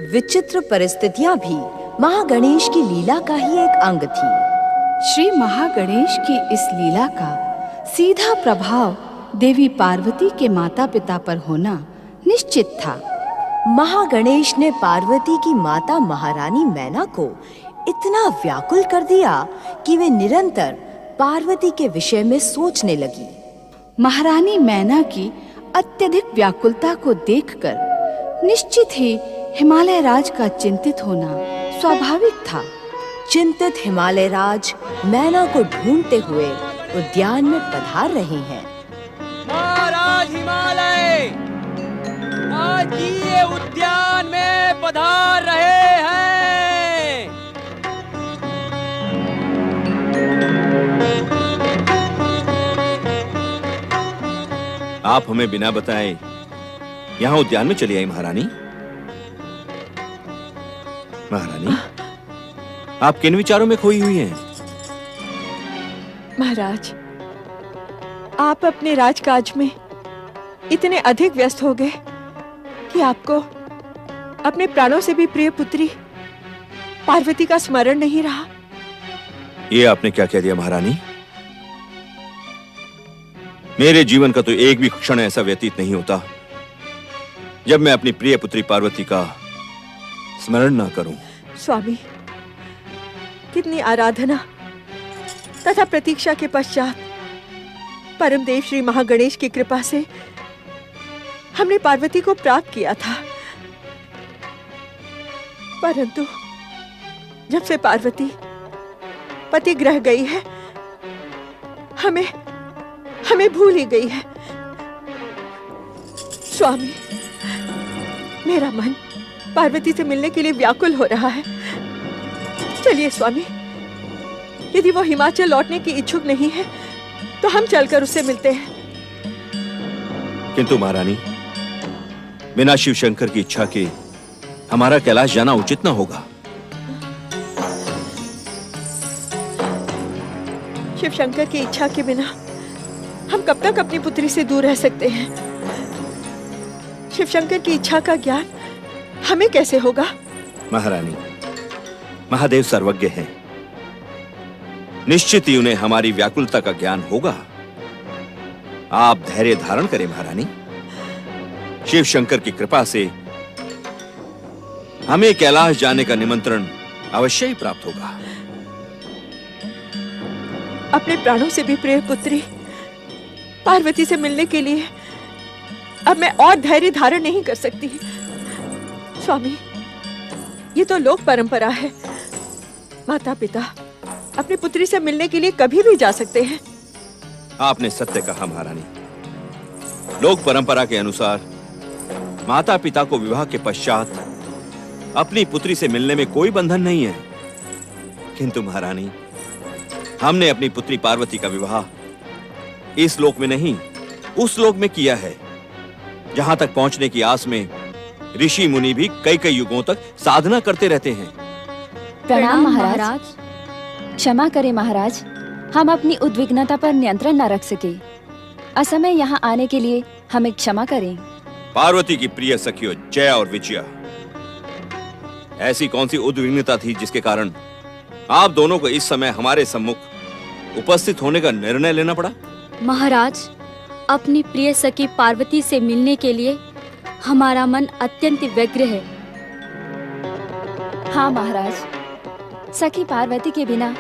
विचित्र परिस्थितियां भी महागणेश की लीला का ही एक अंग थी। श्री महागणेश की इस लीला का सीधा प्रभाव देवी पार्वती के माता पिता पर होना निश्चित था। महागणेश ने पार्वती की माता महारानी मैना को इतना व्याकुल कर दिया कि वे निरंतर पार्वती के विषय में सोचने लगी। महारानी मैना की अत्यधिक व्याकुलता को देखकर निश्चित ही हिमालय राज का चिंतित होना स्वाभाविक था। चिंतित हिमालय राज मैना को ढूंढते हुए उद्यान में पधार रहे हैं। महाराज हिमालय आज ये उद्यान में पधार रहे हैं। आप हमें बिना बताए यहाँ उद्यान में चली आई महारानी। महारानी, आप किन विचारों में खोई हुई हैं? महाराज, आप अपने राजकाज में इतने अधिक व्यस्त हो गए कि आपको अपने प्राणों से भी प्रिय पुत्री पार्वती का स्मरण नहीं रहा। ये आपने क्या कह दिया महारानी? मेरे जीवन का तो एक भी क्षण ऐसा व्यतीत नहीं होता जब मैं अपनी प्रिय पुत्री पार्वती का स्मरण ना करूं। स्वामी, कितनी आराधना तथा प्रतीक्षा के पश्चात परमदेव श्री महागणेश की कृपा से हमने पार्वती को प्राप्त किया था, परंतु जब से पार्वती पति ग्रह गई है, हमें भूल ही गई है। स्वामी, मेरा मन पार्वती से मिलने के लिए व्याकुल हो रहा है। चलिए स्वामी, यदि वो हिमाचल लौटने की इच्छुक नहीं है तो हम चलकर उससे मिलते हैं। किंतु महारानी, बिना शिव शंकर की इच्छा के हमारा कैलाश जाना उचित न होगा। शिव शंकर की इच्छा के बिना हम कब तक अपनी पुत्री से दूर रह सकते हैं? शिव शंकर की इच्छा का ज्ञान हमें कैसे होगा? महारानी, महादेव सर्वज्ञ हैं। निश्चित ही उन्हें हमारी व्याकुलता का ज्ञान होगा। आप धैर्य धारण करें महारानी। शिव शंकर की कृपा से हमें कैलाश जाने का निमंत्रण अवश्य ही प्राप्त होगा। अपने प्राणों से भी प्रिय पुत्री पार्वती से मिलने के लिए अब मैं और धैर्य धारण नहीं कर सकती। स्वामी, ये तो लोक परंपरा है। माता पिता अपनी पुत्री से मिलने के लिए कभी भी जा सकते हैं। आपने सत्य कहा महारानी। लोक परंपरा के अनुसार माता पिता को विवाह के पश्चात अपनी पुत्री से मिलने में कोई बंधन नहीं है। किंतु महारानी, हमने अपनी पुत्री पार्वती का विवाह इस लोक में नहीं, उस लोक में किया है जहां तक पहुंचने की आस में ऋषि मुनि भी कई कई युगों तक साधना करते रहते हैं। प्रणाम महाराज। क्षमा करें महाराज, हम अपनी उद्विग्नता पर नियंत्रण न रख सके। असमय यहाँ आने के लिए हमें क्षमा करें। पार्वती की प्रिय सखियों जया और विजया, ऐसी कौन सी उद्विग्नता थी जिसके कारण आप दोनों को इस समय हमारे सम्मुख उपस्थित होने का निर्णय लेना पड़ा? महाराज, अपनी प्रिय सखी पार्वती से मिलने के लिए हमारा मन अत्यंत व्यग्र है। हाँ महाराज, सखी पार्वती के बिना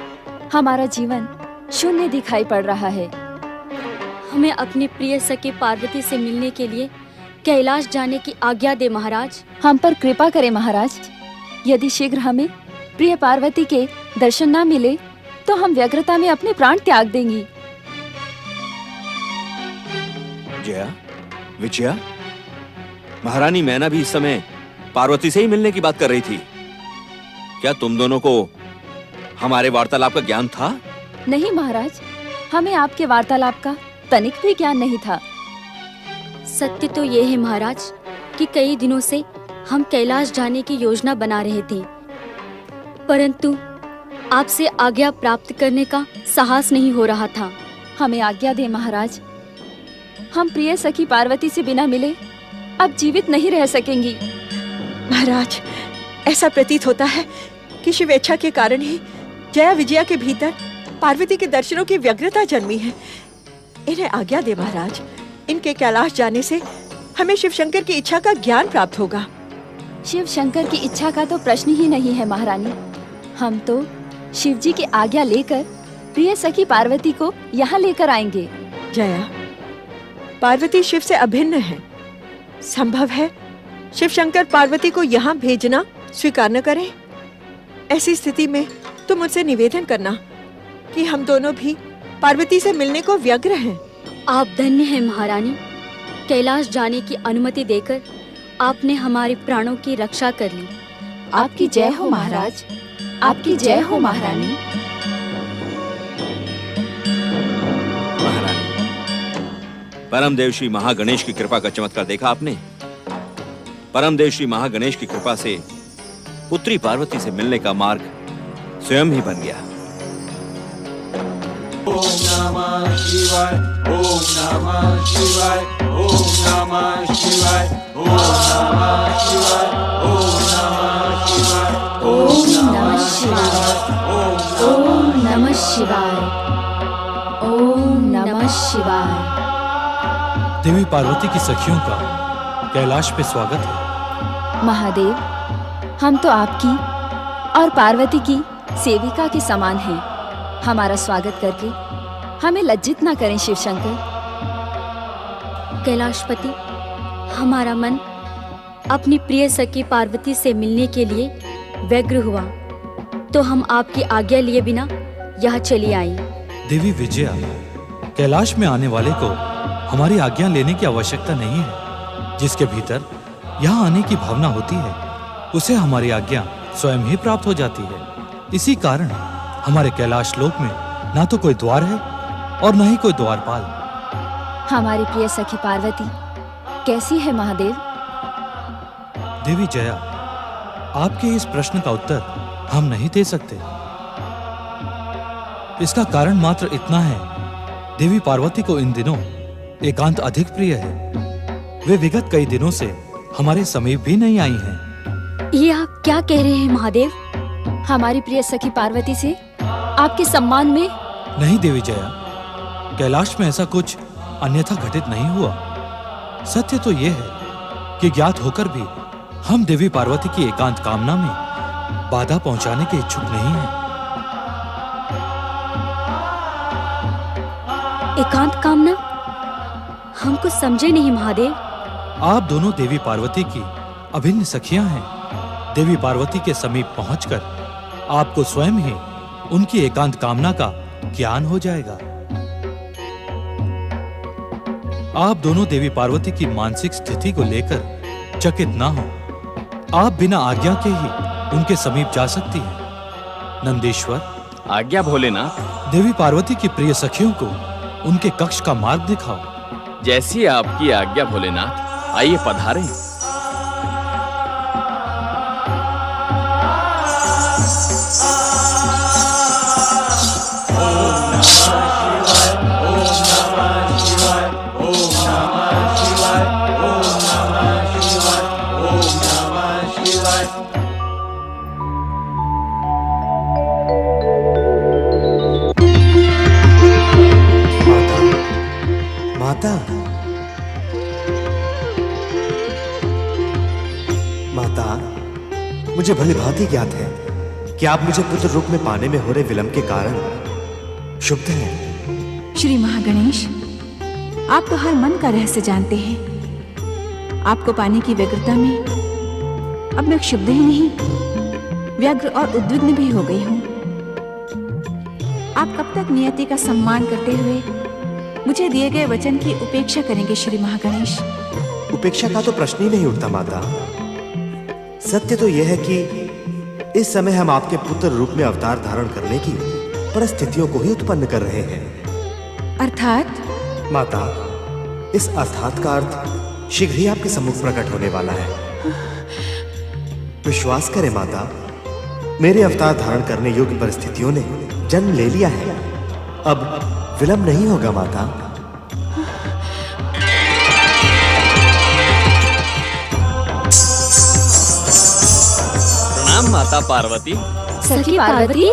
हमारा जीवन शून्य दिखाई पड़ रहा है। हमें अपनी प्रिय सखी पार्वती से मिलने के लिए कैलाश जाने की आज्ञा दे महाराज। हम पर कृपा करें महाराज। यदि शीघ्र हमें प्रिय पार्वती के दर्शन न मिले तो हम व्यग्रता में अपने प्राण त्याग देंगी। जया, विजया, महारानी मैना भी इस समय पार्वती से ही मिलने की बात कर रही थी। क्या तुम दोनों को हमारे वार्तालाप का ज्ञान था? नहीं महाराज, हमें आपके वार्तालाप का तनिक भी ज्ञान नहीं था। सत्य तो ये है महाराज कि कई दिनों से हम कैलाश जाने की योजना बना रहे थे, परंतु आपसे आज्ञा प्राप्त करने का साहस नहीं हो रहा था। हमें आज्ञा दे महाराज। हम प्रिय सखी पार्वती से बिना मिले अब जीवित नहीं रह सकेंगी। महाराज, ऐसा प्रतीत होता है कि शिवेच्छा के कारण ही जया विजया के भीतर पार्वती के दर्शनों की व्यग्रता जन्मी है। इन्हें आज्ञा दे महाराज, इनके कैलाश जाने से हमें शिव शंकर की इच्छा का ज्ञान प्राप्त होगा। शिव शंकर की इच्छा का तो प्रश्न ही नहीं है महारानी। हम तो शिव जी की आज्ञा लेकर प्रिय सखी पार्वती को यहाँ लेकर आएंगे। जया, पार्वती शिव से अभिन्न है। संभव है शिव शंकर पार्वती को यहाँ भेजना स्वीकार न करें। ऐसी स्थिति में तुम मुझसे निवेदन करना कि हम दोनों भी पार्वती से मिलने को व्यग्र हैं। आप धन्य हैं महारानी। कैलाश जाने की अनुमति देकर आपने हमारे प्राणों की रक्षा कर ली। आपकी जय हो महाराज, आपकी जय हो महारानी। महारानी, परमदेव श्री महागणेश की कृपा का चमत्कार देखा आपने? परमदेव श्री महागणेश की कृपा से पुत्री पार्वती से मिलने का मार्ग स्वयं ही बन गया। ओम नमः शिवाय, ओम नमः शिवाय, ओम नमः शिवाय, ओम नमः शिवाय, ओम नमः शिवाय, ओम नमः शिवाय, ओम नमः शिवाय, ओम नमः शिवाय। देवी पार्वती की सखियों का कैलाश पे स्वागत है। महादेव, हम तो आपकी और पार्वती की सेविका के समान हैं। हमारा स्वागत करके हमें लज्जित ना करें शिव शंकर। कैलाशपति, हमारा मन अपनी प्रिय सखी पार्वती से मिलने के लिए व्यग्र हुआ, तो हम आपकी आज्ञा लिए बिना यहाँ चली आई। देवी विजया, कैलाश में आने वाले को हमारी आज्ञा लेने की आवश्यकता नहीं है। जिसके भीतर यहाँ आने की भावना होती है उसे हमारी आज्ञा स्वयं ही प्राप्त हो जाती है। इसी कारण हमारे कैलाश लोक में ना तो कोई द्वार है और न ही कोई द्वारपाल। हमारी प्रिय सखी पार्वती कैसी है महादेव? देवी जया, आपके इस प्रश्न का उत्तर हम नहीं दे सकते। इसका कारण मात्र इतना है, देवी पार्वती को इन दिनों एकांत अधिक प्रिय है। वे विगत कई दिनों से हमारे समीप भी नहीं आई हैं। ये आप क्या कह रहे हैं महादेव? हमारी प्रिय सखी पार्वती से आपके सम्मान में? नहीं देवी जया, कैलाश में ऐसा कुछ अन्यथा घटित नहीं हुआ। सत्य तो यह है कि ज्ञात होकर भी हम देवी पार्वती की एकांत कामना में बाधा पहुंचाने के इच्छुक नहीं हैं। एकांत कामना? हम कुछ समझे नहीं महादेव। आप दोनों देवी पार्वती की अभिन्न सखियां हैं। देवी पार्वती के समीप पहुंचकर आपको स्वयं ही उनकी एकांत कामना का ज्ञान हो जाएगा। आप दोनों देवी पार्वती की मानसिक स्थिति को लेकर चकित ना हो। आप बिना आज्ञा के ही उनके समीप जा सकती हैं। नंदीश्वर, आज्ञा भोलेनाथ। देवी पार्वती की प्रिय सखियों को उनके कक्ष का मार्ग दिखाओ। जैसी आपकी आज्ञा भोलेनाथ। आइए पधारें। मुझे भली भांति ज्ञात है कि आप मुझे पुत्र रूप में पाने में हो रहे विलंब के कारण क्षुब्ध हैं। श्री महागणेश, आप तो हर मन का रहस्य जानते हैं। आपको पाने की व्यग्रता में अब मैं क्षुब्ध ही नहीं, व्यग्र और उद्विग्न भी हो गई हूँ। आप कब तक नियति का सम्मान करते हुए मुझे दिए गए वचन की उपेक्षा करेंगे श्री महागणेश? उपेक्षा का तो प्रश्न ही नहीं उठता माता। सत्य तो यह है कि इस समय हम आपके पुत्र रूप में अवतार धारण करने की परिस्थितियों को ही उत्पन्न कर रहे हैं। अर्थात? माता, इस अर्थात का अर्थ शीघ्र ही आपके सम्मुख प्रकट होने वाला है। विश्वास करें माता, मेरे अवतार धारण करने योग्य परिस्थितियों ने जन्म ले लिया है। अब विलंब नहीं होगा माता। माता पार्वती। सखी पार्वती।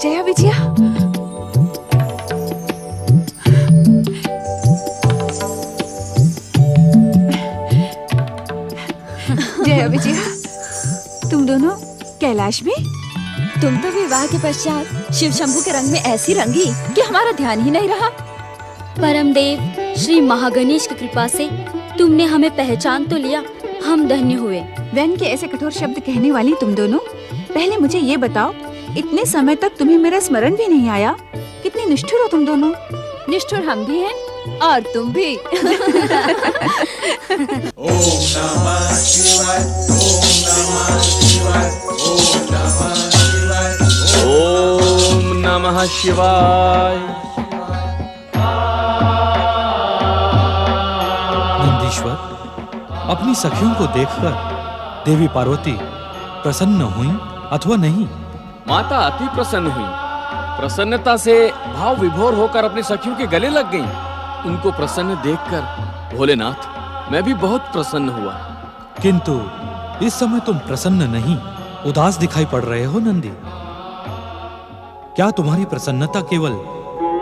जया विजया। जया विजया, तुम दोनों कैलाश में? तुम तो विवाह के पश्चात शिव शंभू के रंग में ऐसी रंगी कि हमारा ध्यान ही नहीं रहा। परमदेव श्री महागणेश की कृपा से तुमने हमें पहचान तो लिया, हम धन्य हुए। व्यंग के ऐसे कठोर शब्द कहने वाली तुम दोनों, पहले मुझे ये बताओ, इतने समय तक तुम्हें मेरा स्मरण भी नहीं आया? कितनी निष्ठुर हो तुम दोनों। निष्ठुर हम भी हैं और तुम भी। ओम नमः शिवाय, ओम नमः शिवाय, ओम नमः शिवाय, ओम नमः शिवाय। नंदीश्वर, अपनी सखियों को देखकर देवी पार्वती प्रसन्न हुई अथवा नहीं? माता अति प्रसन्न हुई। प्रसन्नता से भाव विभोर होकर अपनी सखियों के गले लग गईं। उनको प्रसन्न देखकर भोलेनाथ मैं भी बहुत प्रसन्न हुआ। किंतु इस समय तुम प्रसन्न नहीं, उदास दिखाई पड़ रहे हो नंदी। क्या तुम्हारी प्रसन्नता केवल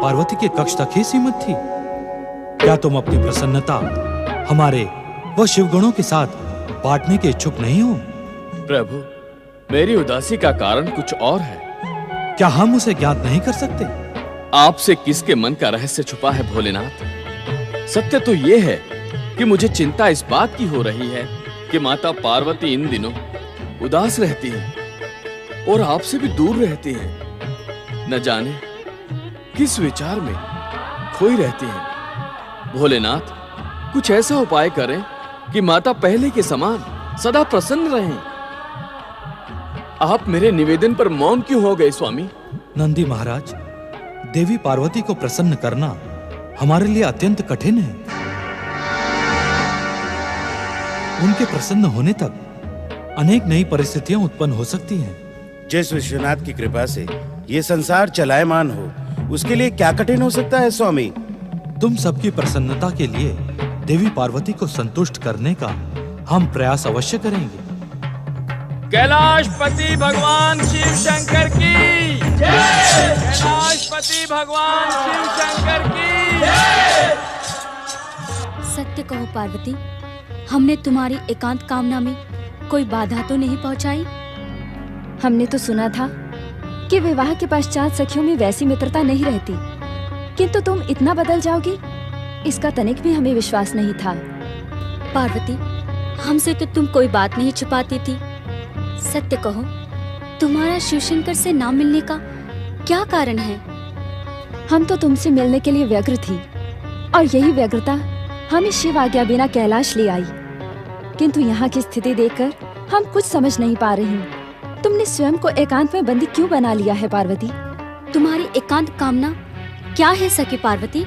पार्वती के कक्ष तक ही सीमित थी? क्या तुम अपनी प्रसन्नता हमारे व शिवगणों के साथ बांटने के इच्छुक नहीं हो? प्रभु, मेरी उदासी का कारण कुछ और है। क्या हम उसे ज्ञात नहीं कर सकते? आपसे किसके मन का रहस्य छुपा है भोलेनाथ? सत्य तो ये है कि मुझे चिंता इस बात की हो रही है कि माता पार्वती इन दिनों उदास रहती है और आपसे भी दूर रहती है। न जाने किस विचार में खोई रहती है। भोलेनाथ, कुछ ऐसा उपाय करें कि माता पहले के समान सदा प्रसन्न रहें। आप मेरे निवेदन पर मौन क्यों हो गए स्वामी? नंदी महाराज, देवी पार्वती को प्रसन्न करना हमारे लिए अत्यंत कठिन है। उनके प्रसन्न होने तक अनेक नई परिस्थितियां उत्पन्न हो सकती हैं। जिस विश्वनाथ की कृपा से ये संसार चलायमान हो, उसके लिए क्या कठिन हो सकता है स्वामी? तुम सबकी प्रसन्नता के लिए देवी पार्वती को संतुष्ट करने का हम प्रयास अवश्य करेंगे। कैलाशपति भगवान शिव शंकर की जय। कैलाशपति भगवान शिव शंकर की जय। सत्य कहो पार्वती, हमने तुम्हारी एकांत कामना में कोई बाधा तो नहीं पहुंचाई? हमने तो सुना था कि विवाह के पश्चात सखियों में वैसी मित्रता नहीं रहती, किंतु तुम इतना बदल जाओगी, इसका तनिक भी हमें विश्वास नहीं था। पार्वती, हमसे तो तुम कोई बात नहीं छुपाती थी। सत्य कहो, तुम्हारा शिवशंकर से ना मिलने का क्या कारण है? हम तो तुमसे मिलने के लिए व्यग्र थी और यही व्यग्रता हमें शिव आज्ञा बिना कैलाश ले आई। किंतु यहाँ की स्थिति देखकर हम कुछ समझ नहीं पा रही। तुमने स्वयं को एकांत में बंदी क्यों बना लिया है पार्वती? तुम्हारी एकांत कामना क्या है सखी पार्वती?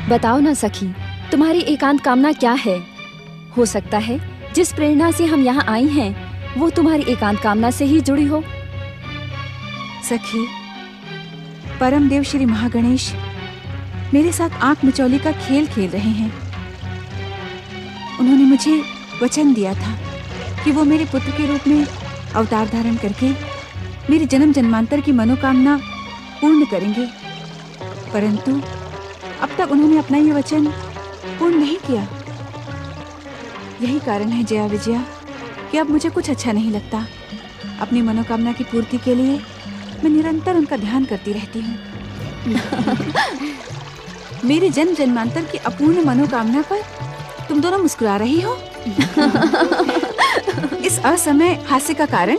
बताओ ना सखी, तुम्हारी एकांत कामना क्या है? हो सकता है जिस प्रेरणा से हम यहाँ आई हैं, वो तुम्हारी एकांत कामना से ही जुड़ी हो। सखी, परमदेव श्री महागणेश मेरे साथ आंख मिचौली का खेल खेल रहे हैं। उन्होंने मुझे वचन दिया था कि वो मेरे पुत्र के रूप में अवतार धारण करके मेरी जन्म जन्मांतर की मनोकामना पूर्ण करेंगे, परंतु अब तक उन्होंने अपना ये वचन पूर्ण नहीं किया। यही कारण है जया विजया कि अब मुझे कुछ अच्छा नहीं लगता। अपनी मनोकामना की पूर्ति के लिए मैं निरंतर उनका ध्यान करती रहती हूँ। मेरे जन्म जन्मांतर की अपूर्ण मनोकामना पर तुम दोनों मुस्कुरा रही हो। इस असमय हास्य का कारण?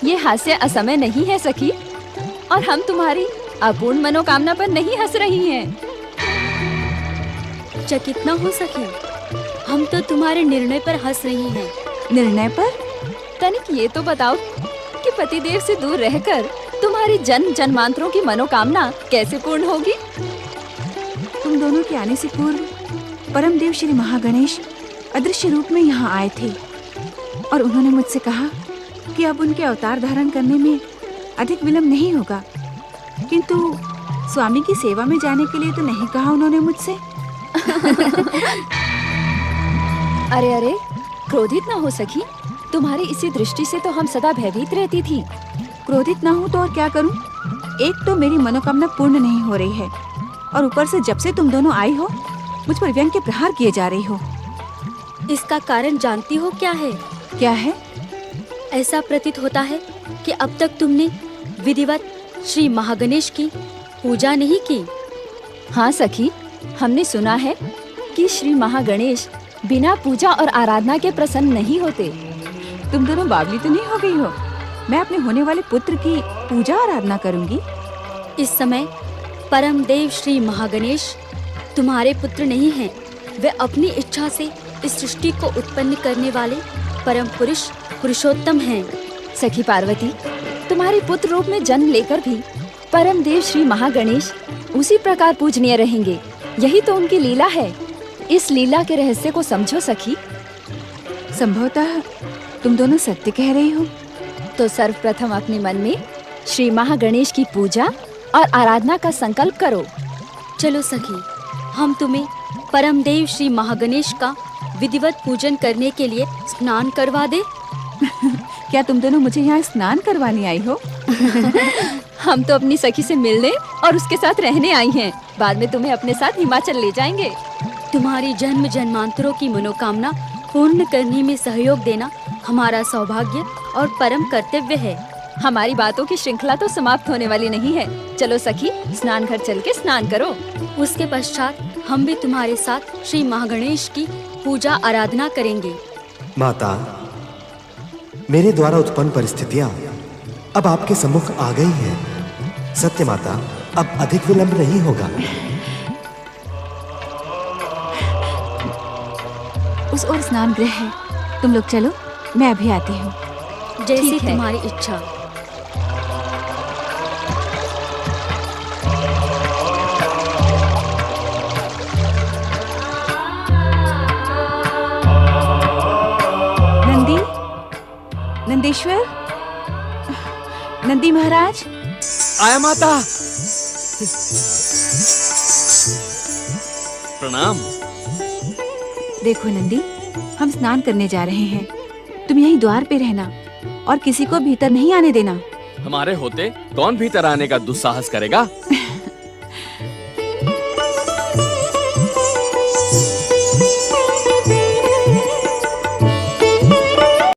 ये हास्य असमय नहीं है सखी, और हम तुम्हारी अपूर्ण मनोकामना पर नहीं हंस रही हैं। चकित न हो सके, हम तो तुम्हारे निर्णय पर हंस रही हैं। निर्णय पर? तनिक ये तो बताओ कि पतिदेव से दूर रहकर तुम्हारी जन्म जन्मांतरों की मनोकामना कैसे पूर्ण होगी? तुम दोनों के आने से पूर्व परमदेव श्री महागणेश अदृश्य रूप में यहाँ आए थे और उन्होंने मुझसे कहा कि अब उनके अवतार धारण करने में अधिक विलंब नहीं होगा, किंतु स्वामी की सेवा में जाने के लिए तो नहीं कहा उन्होंने मुझसे। अरे अरे, क्रोधित ना हो सखी। तुम्हारी इसी दृष्टि से तो हम सदा भयभीत रहती थी। क्रोधित ना हूँ तो और क्या करूँ? एक तो मेरी मनोकामना पूर्ण नहीं हो रही है, और ऊपर से जब से तुम दोनों आई हो मुझ पर व्यंग के प्रहार किए जा रही हो। इसका कारण जानती हो क्या है? क्या है? ऐसा प्रतीत होता है कि अब तक तुमने विधिवत श्री महागणेश की पूजा नहीं की। हाँ सखी, हमने सुना है कि श्री महागणेश बिना पूजा और आराधना के प्रसन्न नहीं होते। तुम दोनों बावली तो नहीं हो गई हो? मैं अपने होने वाले पुत्र की पूजा आराधना करूंगी। इस समय परम देव श्री महागणेश तुम्हारे पुत्र नहीं हैं। वे अपनी इच्छा से इस सृष्टि को उत्पन्न करने वाले परम पुरुष पुरुषोत्तम हैं। सखी पार्वती, तुम्हारे पुत्र रूप में जन्म लेकर भी परम देव श्री महागणेश उसी प्रकार पूजनीय रहेंगे। यही तो उनकी लीला है। इस लीला के रहस्य को समझो सखी। संभवतः तुम दोनों सत्य कह रही हो। तो सर्वप्रथम अपने मन में श्री महागणेश की पूजा और आराधना का संकल्प करो। चलो सखी, हम तुम्हें परम देव श्री महागणेश का विधिवत पूजन करने के लिए स्नान करवा दे। क्या तुम दोनों मुझे यहाँ स्नान करवाने आई हो? हम तो अपनी सखी से मिलने और उसके साथ रहने आई हैं। बाद में तुम्हें अपने साथ हिमाचल ले जाएंगे। तुम्हारी जन्म जन्मांतरों की मनोकामना पूर्ण करने में सहयोग देना हमारा सौभाग्य और परम कर्तव्य है। हमारी बातों की श्रृंखला तो समाप्त होने वाली नहीं है। चलो सखी, स्नान घर चल के स्नान करो। उसके पश्चात हम भी तुम्हारे साथ श्री महागणेश की पूजा आराधना करेंगे। माता, मेरे द्वारा उत्पन्न परिस्थितियां अब आपके सम्मुख आ गई हैं। सत्य माता, अब अधिक विलंब नहीं होगा। उस ओर स्नान गृह है, तुम लोग चलो, मैं अभी आती हूँ। जैसी तुम्हारी इच्छा। नंदी, नंदीश्वर, नंदी महाराज। आया माता। प्रणाम। देखो नंदी, हम स्नान करने जा रहे हैं। तुम यहीं द्वार पे रहना और किसी को भीतर नहीं आने देना। हमारे होते कौन भीतर आने का दुस्साहस करेगा?